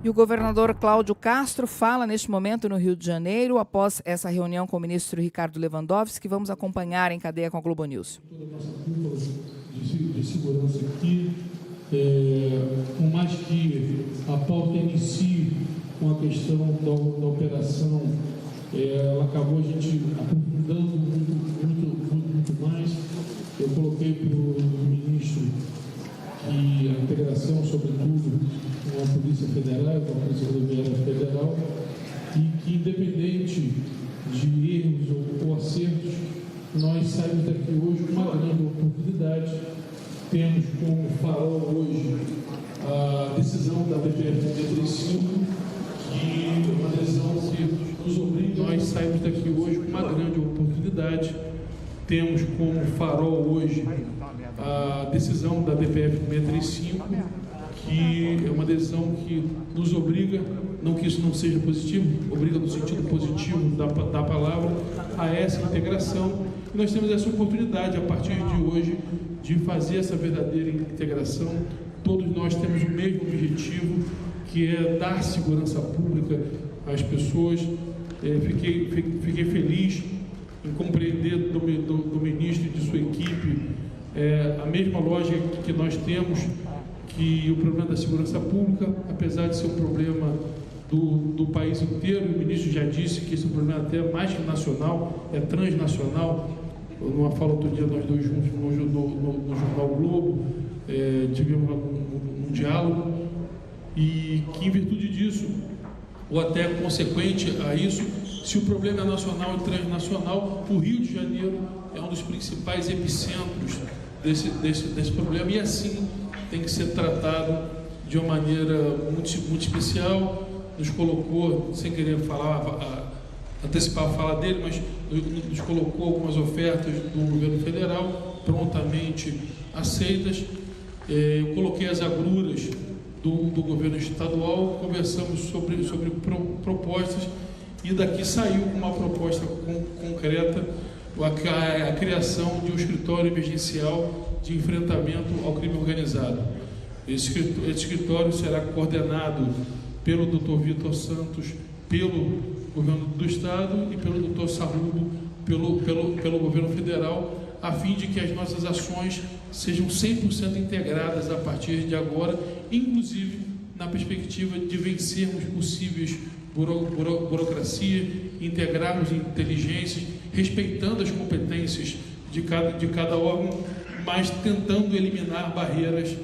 E o governador Cláudio Castro fala neste momento no Rio de Janeiro, após essa reunião com o ministro Ricardo Lewandowski, que vamos acompanhar em cadeia com a Globo News. Toda a nossa cúpula de segurança aqui, por mais que a pauta inicie com a questão da operação, ela acabou a gente aprofundando muito mais. Eu coloquei para o ministro que a integração, sobretudo, com a Polícia Federal, com a Polícia Rodoviária Federal, e que, independente de erros ou acertos, nós saímos daqui hoje com uma grande oportunidade. Temos como farol hoje a decisão da DPF 65, que é uma decisão que nos obriga. Nós saímos daqui hoje com uma grande oportunidade. Temos como farol hoje a decisão da DPF 635, que é uma decisão que nos obriga, não que isso não seja positivo, obriga no sentido positivo da palavra, a essa integração. E nós temos essa oportunidade, a partir de hoje, de fazer essa verdadeira integração. Todos nós temos o mesmo objetivo, que é dar segurança pública às pessoas. Fiquei feliz em compreender do ministro e de sua equipe a mesma lógica que nós temos, que o problema da segurança pública, apesar de ser um problema do país inteiro, o ministro já disse que esse problema até é mais que nacional, é transnacional. Numa fala outro dia, nós dois juntos no Jornal Globo, tivemos um diálogo, e que em virtude disso, ou até consequente a isso, se o problema é nacional e transnacional, o Rio de Janeiro é um dos principais epicentros desse problema, e assim tem que ser tratado de uma maneira muito especial. Nos colocou, sem querer antecipar a fala dele, mas nos colocou algumas ofertas do governo federal, prontamente aceitas. Eu coloquei as agruras do governo estadual, conversamos sobre propostas, e daqui saiu uma proposta concreta, a criação de um escritório emergencial de enfrentamento ao crime organizado. Esse escritório será coordenado pelo Dr. Vitor Santos, pelo governo do Estado, e pelo Dr. Sarrubo, pelo governo federal, a fim de que as nossas ações sejam 100% integradas a partir de agora, inclusive na perspectiva de vencermos possíveis burocracia, integrarmos inteligências, respeitando as competências de cada órgão, mas tentando eliminar barreiras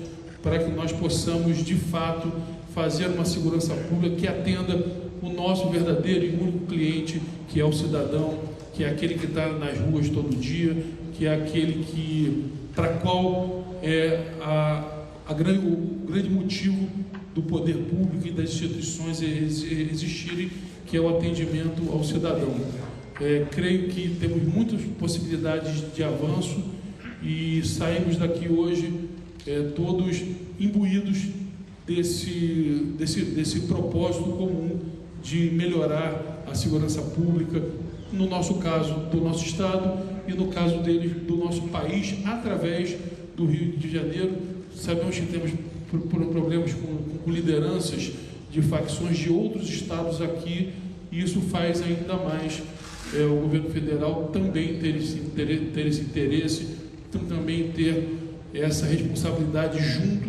para que nós possamos, de fato, fazer uma segurança pública que atenda o nosso verdadeiro e único cliente, que é o cidadão, que é aquele que está nas ruas todo dia, que é aquele para qual é o grande motivo do poder público e das instituições existirem, que é o atendimento ao cidadão. Creio que temos muitas possibilidades de avanço e saímos daqui hoje todos imbuídos desse propósito comum de melhorar a segurança pública, no nosso caso do nosso Estado e no caso deles do nosso país, através do Rio de Janeiro. Sabemos que temos problemas com lideranças de facções de outros estados aqui, e isso faz ainda mais o governo federal também ter esse interesse, também ter essa responsabilidade junto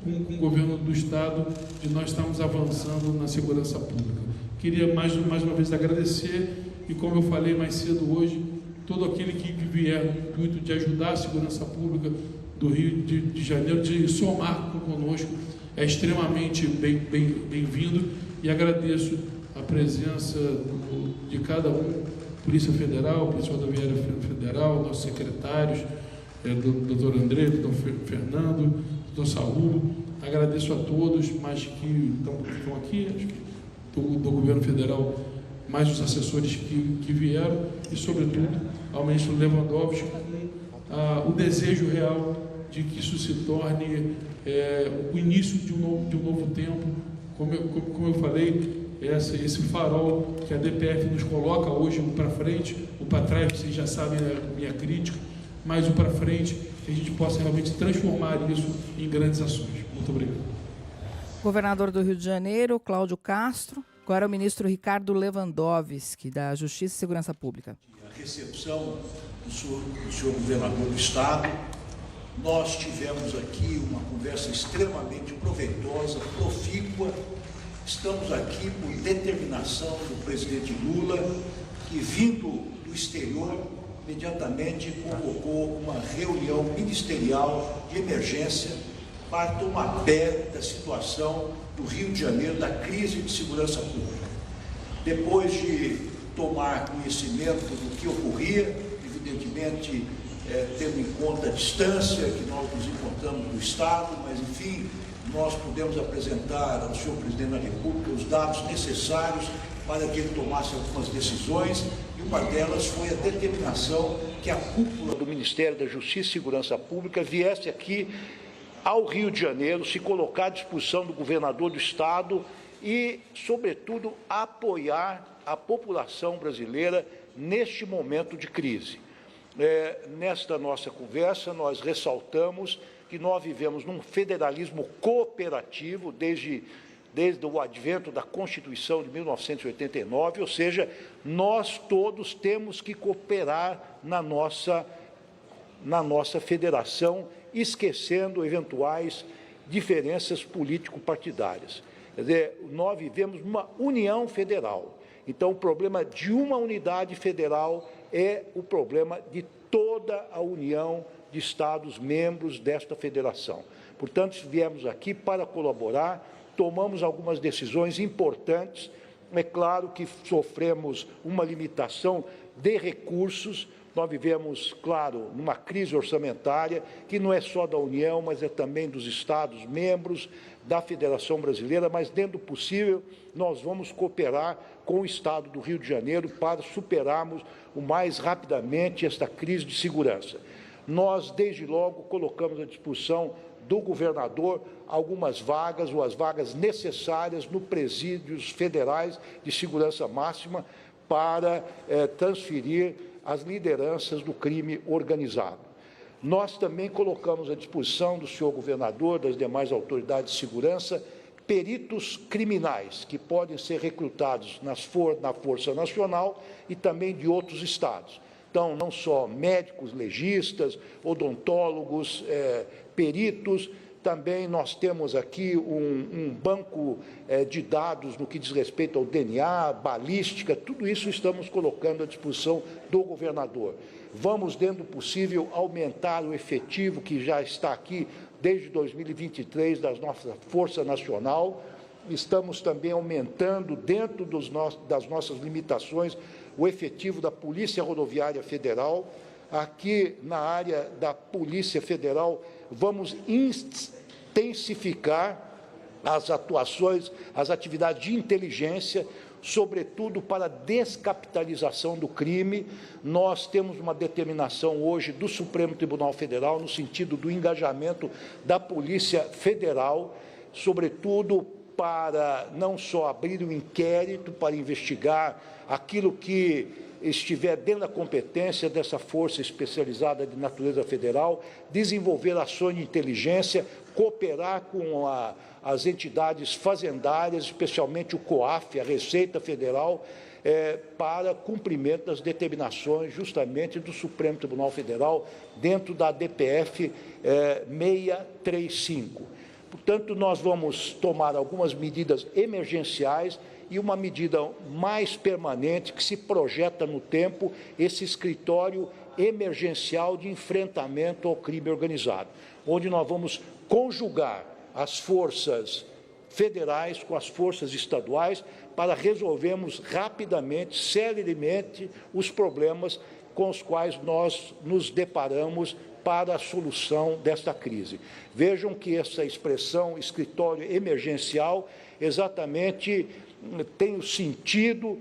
com o governo do Estado, de nós estarmos avançando na segurança pública. Queria mais uma vez agradecer, e como eu falei mais cedo hoje, todo aquele que vier no intuito de ajudar a segurança pública do Rio de Janeiro, de somar conosco, é extremamente bem-vindo, e agradeço a presença de cada um, Polícia Federal, Polícia Rodoviária Federal, nossos secretários, doutor André, doutor Fernando, doutor Saúl. Agradeço a todos, mais que estão aqui, acho que do governo federal, mais os assessores que vieram, e sobretudo ao ministro Lewandowski, com o desejo real de que isso se torne o início de um novo tempo. Como eu falei, esse farol que a DPF nos coloca hoje, o para frente, o para trás, vocês já sabem a minha crítica, mas o para frente, que a gente possa realmente transformar isso em grandes ações. Muito obrigado. Governador do Rio de Janeiro, Cláudio Castro. Agora o ministro Ricardo Lewandowski, da Justiça e Segurança Pública. A recepção do senhor governador do Estado, nós tivemos aqui uma conversa extremamente proveitosa, profícua. Estamos aqui por determinação do presidente Lula, que, vindo do exterior, imediatamente convocou uma reunião ministerial de emergência para tomar pé da situação do Rio de Janeiro, da crise de segurança pública. Depois de tomar conhecimento do que ocorria, evidentemente, tendo em conta a distância que nós nos encontramos no Estado, mas, enfim, nós pudemos apresentar ao senhor presidente da República os dados necessários para que ele tomasse algumas decisões, e uma delas foi a determinação que a cúpula do Ministério da Justiça e Segurança Pública viesse aqui ao Rio de Janeiro, se colocar à disposição do governador do Estado e, sobretudo, apoiar a população brasileira neste momento de crise. Nesta nossa conversa, nós ressaltamos que nós vivemos num federalismo cooperativo desde o advento da Constituição de 1989, ou seja, nós todos temos que cooperar na nossa federação, esquecendo eventuais diferenças político-partidárias. Quer dizer, nós vivemos uma união federal. Então, o problema de uma unidade federal é o problema de toda a união de Estados membros desta federação. Portanto, viemos aqui para colaborar, tomamos algumas decisões importantes. É claro que sofremos uma limitação de recursos. Nós vivemos, claro, numa crise orçamentária que não é só da União, mas é também dos Estados membros, da Federação Brasileira, mas, dentro do possível, nós vamos cooperar com o Estado do Rio de Janeiro para superarmos o mais rapidamente esta crise de segurança. Nós, desde logo, colocamos à disposição do governador algumas vagas, ou as vagas necessárias no presídios federais de segurança máxima para transferir as lideranças do crime organizado. Nós também colocamos à disposição do senhor governador, das demais autoridades de segurança, peritos criminais que podem ser recrutados na Força Nacional e também de outros estados. Então, não só médicos, legistas, odontólogos, peritos, também nós temos aqui um banco de dados no que diz respeito ao DNA, balística, tudo isso estamos colocando à disposição do governador. Vamos, dentro do possível, aumentar o efetivo que já está aqui desde 2023 da nossa Força Nacional. Estamos também aumentando, dentro das nossas limitações, o efetivo da Polícia Rodoviária Federal. Aqui, na área da Polícia Federal, vamos intensificar as atuações, as atividades de inteligência, sobretudo para a descapitalização do crime. Nós temos uma determinação hoje do Supremo Tribunal Federal no sentido do engajamento da Polícia Federal, sobretudo para não só abrir um inquérito para investigar aquilo que estiver dentro da competência dessa força especializada de natureza federal, desenvolver ações de inteligência, cooperar com as entidades fazendárias, especialmente o COAF, a Receita Federal, para cumprimento das determinações justamente do Supremo Tribunal Federal dentro da DPF 635. Portanto, nós vamos tomar algumas medidas emergenciais e uma medida mais permanente que se projeta no tempo, esse escritório emergencial de enfrentamento ao crime organizado, onde nós vamos conjugar as forças federais com as forças estaduais para resolvermos rapidamente, celeremente, os problemas com os quais nós nos deparamos para a solução desta crise. Vejam que essa expressão escritório emergencial exatamente tem o sentido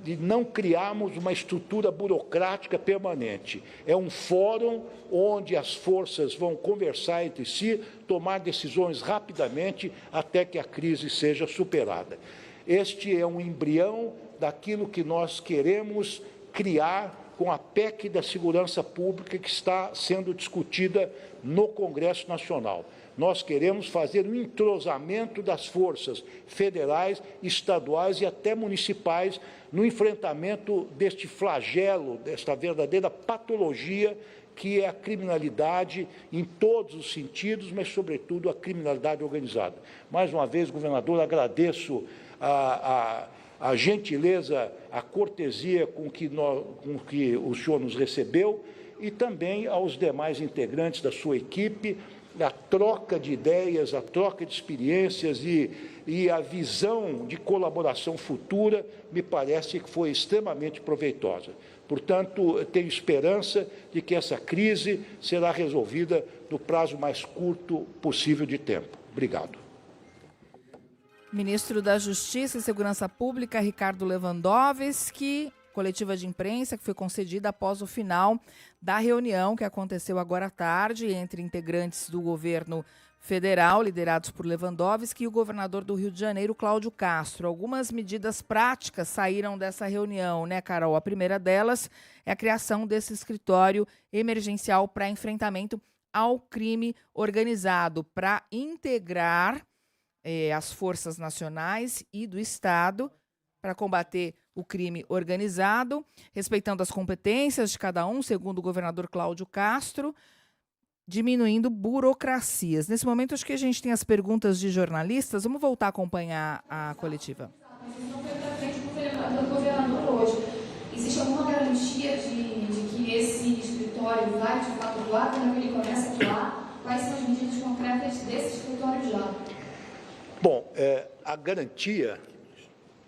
de não criarmos uma estrutura burocrática permanente. É um fórum onde as forças vão conversar entre si, tomar decisões rapidamente até que a crise seja superada. Este é um embrião daquilo que nós queremos criar com a PEC da Segurança Pública que está sendo discutida no Congresso Nacional. Nós queremos fazer um entrosamento das forças federais, estaduais e até municipais no enfrentamento deste flagelo, desta verdadeira patologia que é a criminalidade em todos os sentidos, mas, sobretudo, a criminalidade organizada. Mais uma vez, governador, agradeço a gentileza, a cortesia com que o senhor nos recebeu e também aos demais integrantes da sua equipe, a troca de ideias, a troca de experiências e a visão de colaboração futura, me parece que foi extremamente proveitosa. Portanto, tenho esperança de que essa crise será resolvida no prazo mais curto possível de tempo. Obrigado. Ministro da Justiça e Segurança Pública, Ricardo Lewandowski, coletiva de imprensa que foi concedida após o final da reunião que aconteceu agora à tarde entre integrantes do governo federal, liderados por Lewandowski, e o governador do Rio de Janeiro, Cláudio Castro. Algumas medidas práticas saíram dessa reunião, né, Carol? A primeira delas é a criação desse escritório emergencial para enfrentamento ao crime organizado, para integrar as forças nacionais e do Estado para combater o crime organizado, respeitando as competências de cada um, segundo o governador Cláudio Castro, diminuindo burocracias. Nesse momento, acho que a gente tem as perguntas de jornalistas. Vamos voltar a acompanhar a coletiva. Não foi para frente do governador hoje. Existe alguma garantia de que esse escritório vai, de fato, atuar? Quando ele começa a atuar? Quais são as medidas concretas desse escritório já? Bom, a garantia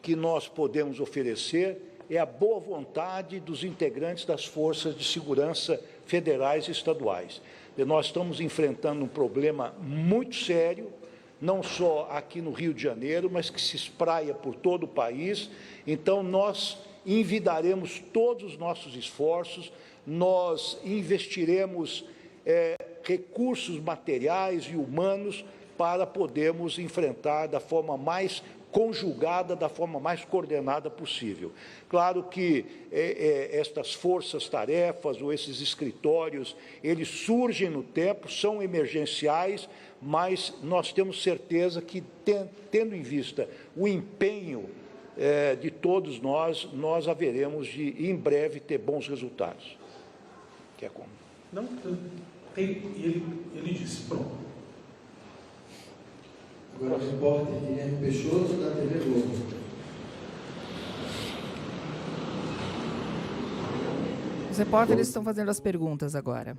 que nós podemos oferecer é a boa vontade dos integrantes das forças de segurança federais e estaduais. E nós estamos enfrentando um problema muito sério, não só aqui no Rio de Janeiro, mas que se espraia por todo o país. Então, nós envidaremos todos os nossos esforços, nós investiremos recursos materiais e humanos para podermos enfrentar da forma mais conjugada, da forma mais coordenada possível. Claro que estas forças-tarefas ou esses escritórios, eles surgem no tempo, são emergenciais, mas nós temos certeza que, tendo em vista o empenho de todos nós haveremos de, em breve, ter bons resultados. Quer como? Não, ele disse, pronto. Agora o repórter Guilherme Peixoto, da TV Globo. Os repórteres estão fazendo as perguntas agora.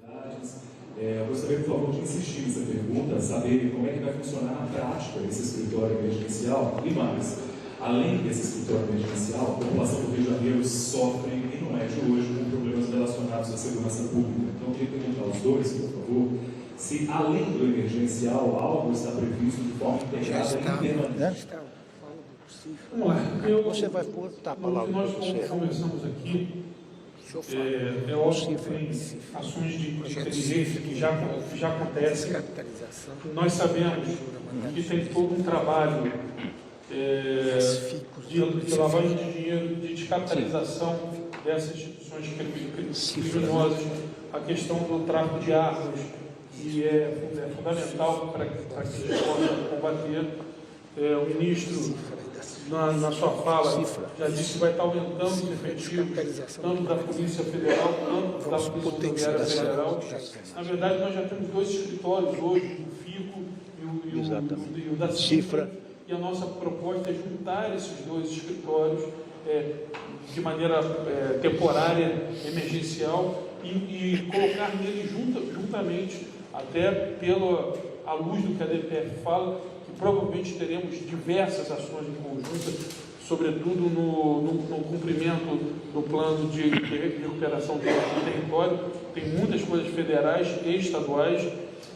Eu gostaria, por favor, de insistir nessa pergunta, saber como é que vai funcionar na prática esse escritório emergencial e mais. Além desse escritório emergencial, a população do Rio de Janeiro sofre, e não é de hoje, com problemas relacionados à segurança pública. Então, eu queria perguntar aos dois, por favor, se além do emergencial, algo está previsto de forma integrada e permanente. Vamos lá. Você vai pôr a palavra nós para você. conversamos aqui, é óbvio que tem ações de inteligência que já acontecem. Nós sabemos que tem todo um trabalho de lavagem de dinheiro, de descapitalização dessas instituições criminosas, a questão do tráfico de armas, que é fundamental para que a gente possa combater. O ministro, na sua fala, já disse que vai estar aumentando os efetivos, tanto da Polícia Federal, quanto da Polícia Rodoviária Federal. Na verdade, nós já temos dois escritórios hoje, o FICO e o da Cifra, e a nossa proposta é juntar esses dois escritórios de maneira temporária, emergencial, e colocar neles juntamente, até à luz do que a DPF fala, que provavelmente teremos diversas ações em conjunto, sobretudo no cumprimento do plano de recuperação do território. Tem muitas coisas federais e estaduais,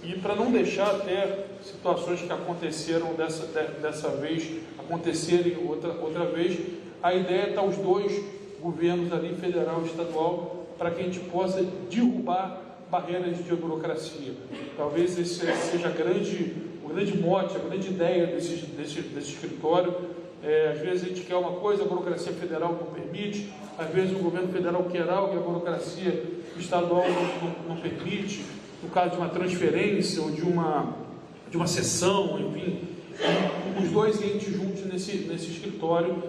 e para não deixar até situações que aconteceram dessa vez acontecerem outra vez, a ideia é estar os dois governos ali, federal e estadual, para que a gente possa derrubar barreiras de burocracia. Talvez esse seja o grande mote, a grande ideia desse escritório. Às vezes a gente quer uma coisa, a burocracia federal não permite, às vezes o governo federal quer algo e a burocracia estadual não permite, no caso de uma transferência ou de uma cessão, enfim, os dois entes juntos nesse escritório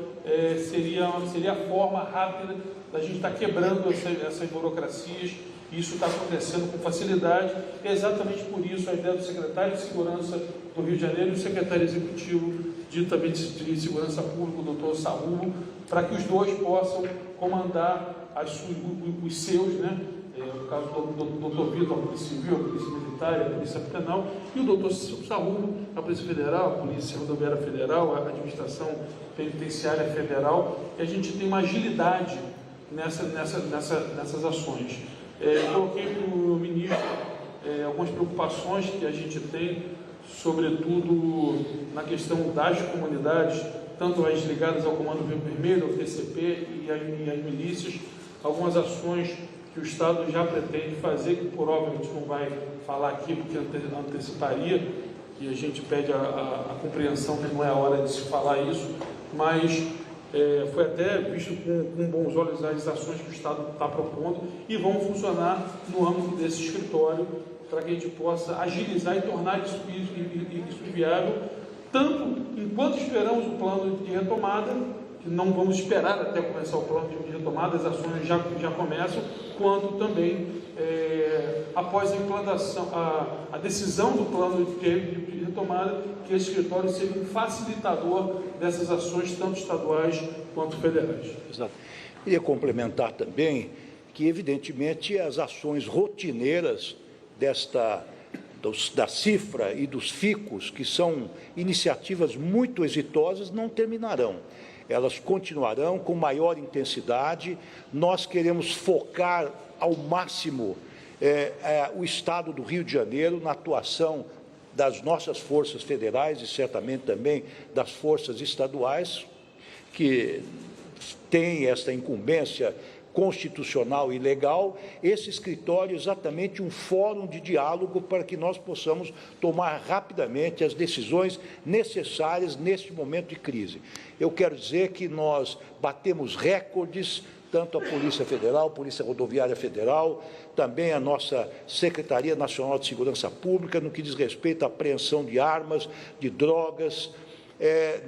seria a forma rápida da gente estar quebrando essas burocracias, e isso está acontecendo com facilidade. É exatamente por isso a ideia do secretário de Segurança do Rio de Janeiro e o secretário executivo também de Segurança Pública, o doutor Saúl, para que os dois possam comandar os seus, né? No caso do doutor Vitor, a Polícia Civil, a Polícia Militar, a Polícia Penal, e o doutor Saúl, a Polícia Federal, a Polícia Rodoviária Federal, a Administração Penitenciária Federal, e a gente tem uma agilidade nessas ações. Coloquei para o ministro algumas preocupações que a gente tem, sobretudo na questão das comunidades, tanto as ligadas ao Comando Vermelho, ao TCP e às milícias, algumas ações que o Estado já pretende fazer, que por óbvio a gente não vai falar aqui, porque anteciparia, e a gente pede a compreensão que não é a hora de se falar isso, mas foi até visto com bons olhos as ações que o Estado está propondo e vão funcionar no âmbito desse escritório, para que a gente possa agilizar e tornar isso viável, tanto enquanto esperamos o plano de retomada, que não vamos esperar até começar o plano de retomada, as ações já começam, quanto também após a implantação, a decisão do plano de retomada, que esse escritório seja um facilitador dessas ações, tanto estaduais quanto federais. Exato. Queria complementar também que, evidentemente, as ações rotineiras da cifra e dos FICOS, que são iniciativas muito exitosas, não terminarão. Elas continuarão com maior intensidade. Nós queremos focar ao máximo o Estado do Rio de Janeiro na atuação das nossas forças federais e certamente também das forças estaduais, que têm esta incumbência constitucional e legal. Esse escritório é exatamente um fórum de diálogo para que nós possamos tomar rapidamente as decisões necessárias neste momento de crise. Eu quero dizer que nós batemos recordes, tanto a Polícia Federal, a Polícia Rodoviária Federal, também a nossa Secretaria Nacional de Segurança Pública, no que diz respeito à apreensão de armas, de drogas,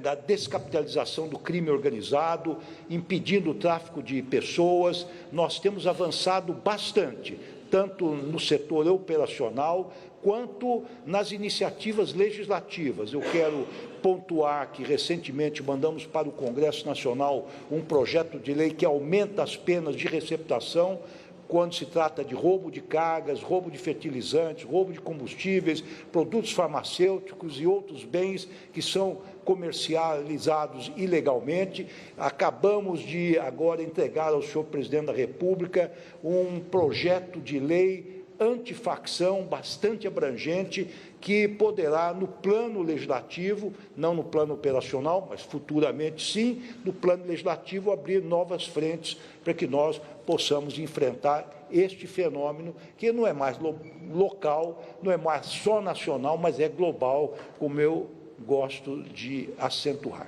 da descapitalização do crime organizado, impedindo o tráfico de pessoas. Nós temos avançado bastante, tanto no setor operacional, quanto nas iniciativas legislativas. Eu quero pontuar que, recentemente, mandamos para o Congresso Nacional um projeto de lei que aumenta as penas de receptação quando se trata de roubo de cargas, roubo de fertilizantes, roubo de combustíveis, produtos farmacêuticos e outros bens que são comercializados ilegalmente. Acabamos de agora entregar ao senhor presidente da República um projeto de lei antifacção bastante abrangente, que poderá, no plano legislativo, não no plano operacional, mas futuramente sim, no plano legislativo, abrir novas frentes para que nós possamos enfrentar este fenômeno, que não é mais local, não é mais só nacional, mas é global, como eu gosto de acentuar.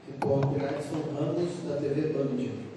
Repórter Edson Ramos, da TV Band.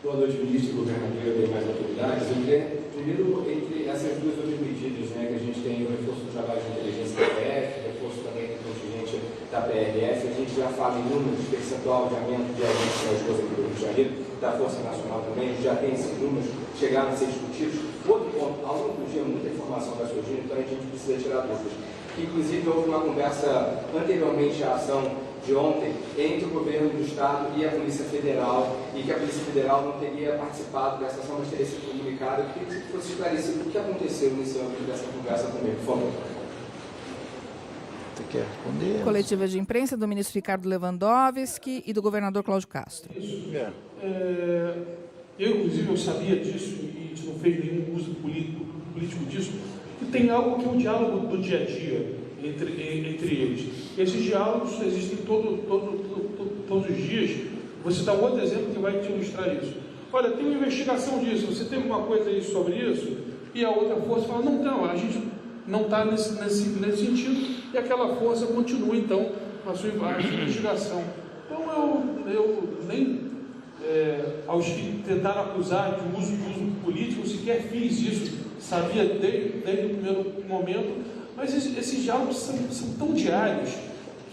Boa noite, ministro, governador e demais autoridades. Eu queria, primeiro, entre essas duas outras medidas, que a gente tem o reforço do trabalho de inteligência da PF, reforço também do contingente da PRF, a gente já fala em números, percentual de aumento de agentes nas ruas aqui do Rio de Janeiro, da Força Nacional também, a gente já tem esses números, chegaram a ser discutidos. Outro ponto, ao longo do dia, muita informação vai surgindo, então a gente precisa tirar dúvidas. Inclusive, houve uma conversa anteriormente à ação de ontem entre o governo do Estado e a Polícia Federal, e que a Polícia Federal não teria participado dessa ação, mas teria sido comunicada. Eu queria que fosse esclarecido o que aconteceu nesse âmbito dessa conversa também, por favor. Você quer responder? Coletiva de imprensa do ministro Ricardo Lewandowski e do governador Cláudio Castro. Eu sabia disso, e a gente não fez nenhum uso político disso, que tem algo que é um diálogo do dia a dia entre eles. Esses diálogos existem todos os dias. Vou citar um outro exemplo que vai te ilustrar isso. Olha, tem uma investigação disso, você tem alguma coisa aí sobre isso? e a outra força fala, não, a gente não está nesse sentido, e aquela força continua, então, a sua investigação. Então, eu nem, aos que tentaram acusar de uso político, eu sequer fiz isso, sabia desde o primeiro momento, mas esses diálogos são tão diários,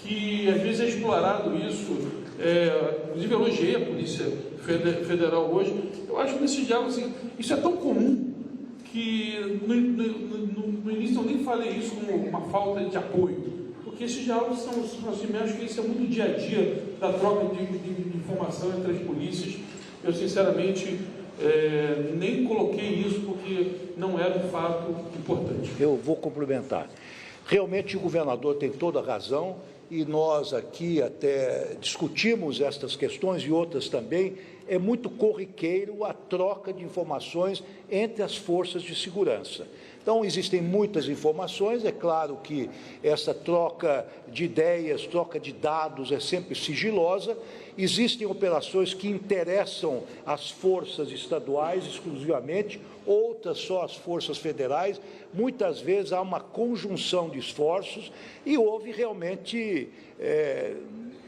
que às vezes é explorado isso, inclusive elogiei a Polícia Federal hoje, eu acho que nesses diálogos, assim, isso é tão comum, que no início eu nem falei isso como uma falta de apoio, porque esses diálogos são assim, acho que isso é muito dia a dia da troca de informação entre as polícias. Eu sinceramente nem coloquei isso porque não era um fato importante. Eu vou complementar. Realmente o governador tem toda a razão e nós aqui até discutimos estas questões e outras também. É muito corriqueiro a troca de informações entre as forças de segurança. Então, existem muitas informações, é claro que essa troca de ideias, troca de dados é sempre sigilosa. Existem operações que interessam as forças estaduais exclusivamente, outras só as forças federais. Muitas vezes há uma conjunção de esforços e houve realmente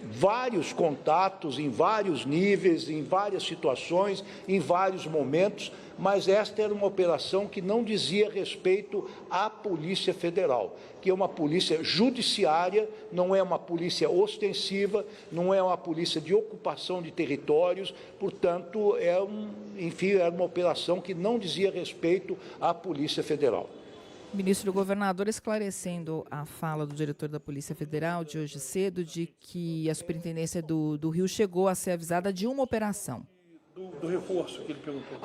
vários contatos em vários níveis, em várias situações, em vários momentos, mas esta era uma operação que não dizia respeito à Polícia Federal, que é uma polícia judiciária, não é uma polícia ostensiva, não é uma polícia de ocupação de territórios, portanto, era uma operação que não dizia respeito à Polícia Federal. Ministro, o governador esclarecendo a fala do diretor da Polícia Federal de hoje cedo de que a Superintendência do Rio chegou a ser avisada de uma operação. Do reforço que ele perguntou.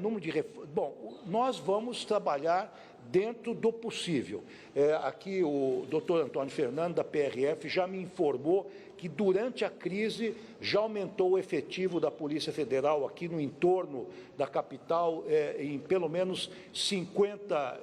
Número de reforço. Bom, nós vamos trabalhar dentro do possível. Aqui o doutor Antônio Fernando, da PRF, já me informou que durante a crise já aumentou o efetivo da Polícia Federal aqui no entorno da capital em pelo menos 50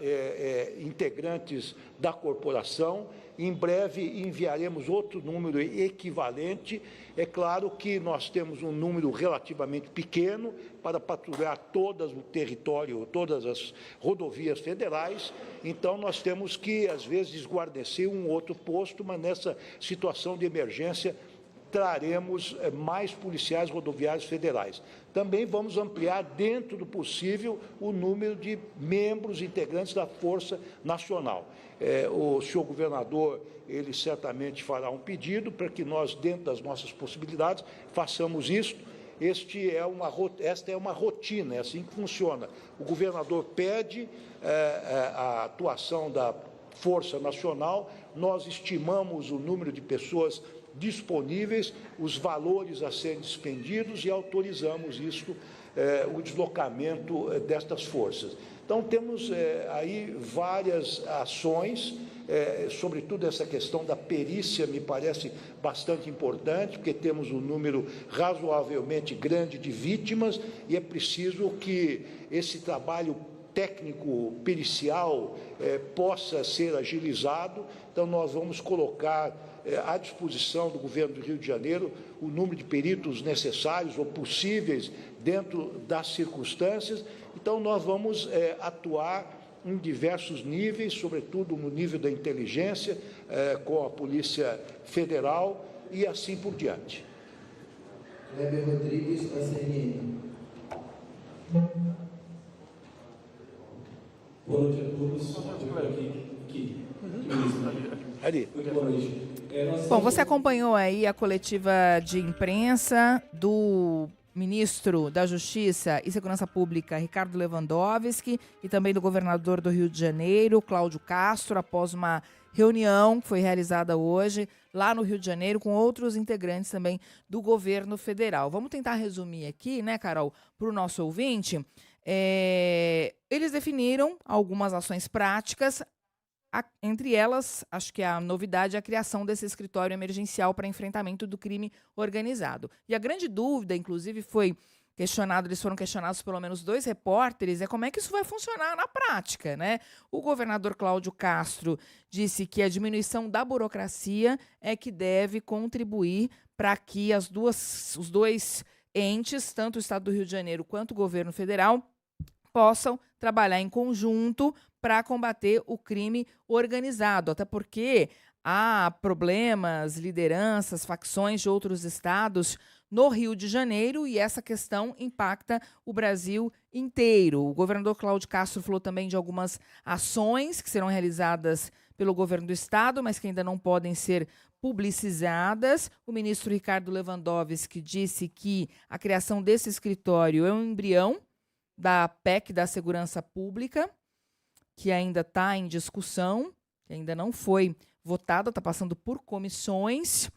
integrantes da corporação. Em breve enviaremos outro número equivalente. É claro que nós temos um número relativamente pequeno para patrulhar todo o território, todas as rodovias federais. Então, nós temos que, às vezes, desguarnecer um outro posto, mas nessa situação de emergência traremos mais policiais rodoviários federais. Também vamos ampliar, dentro do possível, o número de membros integrantes da Força Nacional. O senhor governador, ele certamente fará um pedido para que nós, dentro das nossas possibilidades, façamos isso. Esta é uma rotina, é assim que funciona. O governador pede a atuação da Força Nacional, nós estimamos o número de pessoas disponíveis, os valores a serem despendidos e autorizamos isso, o deslocamento destas forças. Então, temos aí várias ações, sobretudo essa questão da perícia me parece bastante importante, porque temos um número razoavelmente grande de vítimas e é preciso que esse trabalho técnico pericial possa ser agilizado. Então, nós vamos colocar à disposição do governo do Rio de Janeiro o número de peritos necessários ou possíveis dentro das circunstâncias. Então, nós vamos atuar em diversos níveis, sobretudo no nível da inteligência, com a Polícia Federal e assim por diante. Kleber Rodrigues, da CNN. Boa noite a todos. Aqui. Muito boa noite. Bom, você acompanhou aí a coletiva de imprensa do ministro da Justiça e Segurança Pública, Ricardo Lewandowski, e também do governador do Rio de Janeiro, Cláudio Castro, após uma reunião que foi realizada hoje lá no Rio de Janeiro com outros integrantes também do governo federal. Vamos tentar resumir aqui, né, Carol, para o nosso ouvinte. Eles definiram algumas ações práticas. Entre elas, acho que a novidade é a criação desse escritório emergencial para enfrentamento do crime organizado. E a grande dúvida, inclusive, eles foram questionados pelo menos 2 repórteres, como é que isso vai funcionar na prática, né? O governador Cláudio Castro disse que a diminuição da burocracia é que deve contribuir para que os dois entes, tanto o Estado do Rio de Janeiro quanto o governo federal, possam trabalhar em conjunto para combater o crime organizado, até porque há problemas, lideranças, facções de outros estados no Rio de Janeiro e essa questão impacta o Brasil inteiro. O governador Cláudio Castro falou também de algumas ações que serão realizadas pelo governo do estado, mas que ainda não podem ser publicizadas. O ministro Ricardo Lewandowski disse que a criação desse escritório é um embrião da PEC da Segurança Pública, que ainda está em discussão, que ainda não foi votada, está passando por comissões.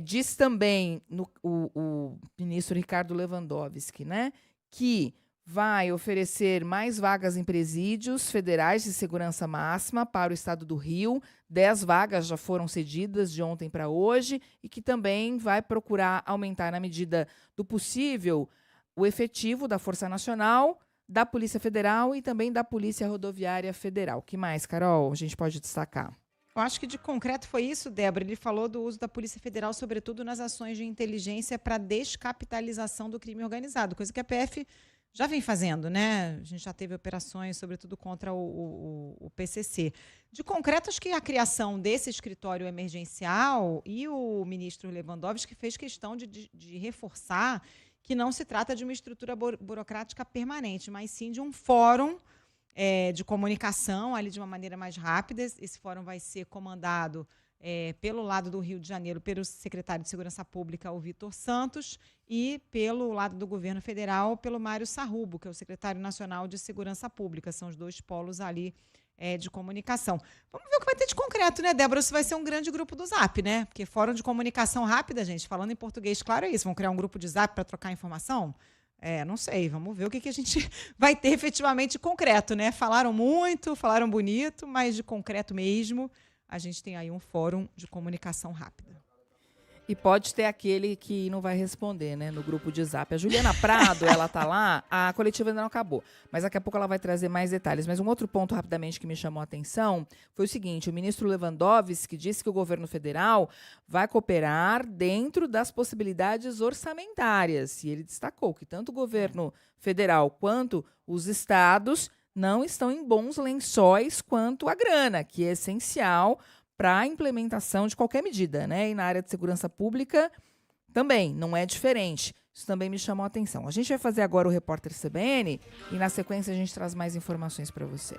Diz também o ministro Ricardo Lewandowski, né, que vai oferecer mais vagas em presídios federais de segurança máxima para o estado do Rio. 10 vagas já foram cedidas de ontem para hoje e que também vai procurar aumentar, na medida do possível, o efetivo da Força Nacional, da Polícia Federal e também da Polícia Rodoviária Federal. O que mais, Carol, a gente pode destacar? Eu acho que de concreto foi isso, Débora. Ele falou do uso da Polícia Federal, sobretudo nas ações de inteligência para descapitalização do crime organizado, coisa que a PF já vem fazendo, né? A gente já teve operações, sobretudo contra o PCC. De concreto, acho que a criação desse escritório emergencial e o ministro Lewandowski fez questão de reforçar que não se trata de uma estrutura burocrática permanente, mas sim de um fórum de comunicação ali de uma maneira mais rápida. Esse fórum vai ser comandado pelo lado do Rio de Janeiro, pelo secretário de Segurança Pública, o Vitor Santos, e pelo lado do governo federal, pelo Mário Sarrubo, que é o secretário nacional de Segurança Pública. São os dois polos ali de comunicação. Vamos ver o que vai ter de concreto, né, Débora? Isso vai ser um grande grupo do Zap, né? Porque fórum de comunicação rápida, gente, falando em português, claro, é isso. Vão criar um grupo de Zap para trocar informação? Não sei, vamos ver o que a gente vai ter efetivamente concreto, né? Falaram muito, falaram bonito, mas de concreto mesmo, a gente tem aí um fórum de comunicação rápida. E pode ter aquele que não vai responder, né, no grupo de Zap. A Juliana Prado, ela tá lá, a coletiva ainda não acabou, mas daqui a pouco ela vai trazer mais detalhes. Mas um outro ponto, rapidamente, que me chamou a atenção foi o seguinte: o ministro Lewandowski disse que o governo federal vai cooperar dentro das possibilidades orçamentárias. E ele destacou que tanto o governo federal quanto os estados não estão em bons lençóis quanto à grana, que é essencial para a implementação de qualquer medida, né? E na área de segurança pública também não é diferente. Isso também me chamou a atenção. A gente vai fazer agora o Repórter CBN e, na sequência, a gente traz mais informações para você.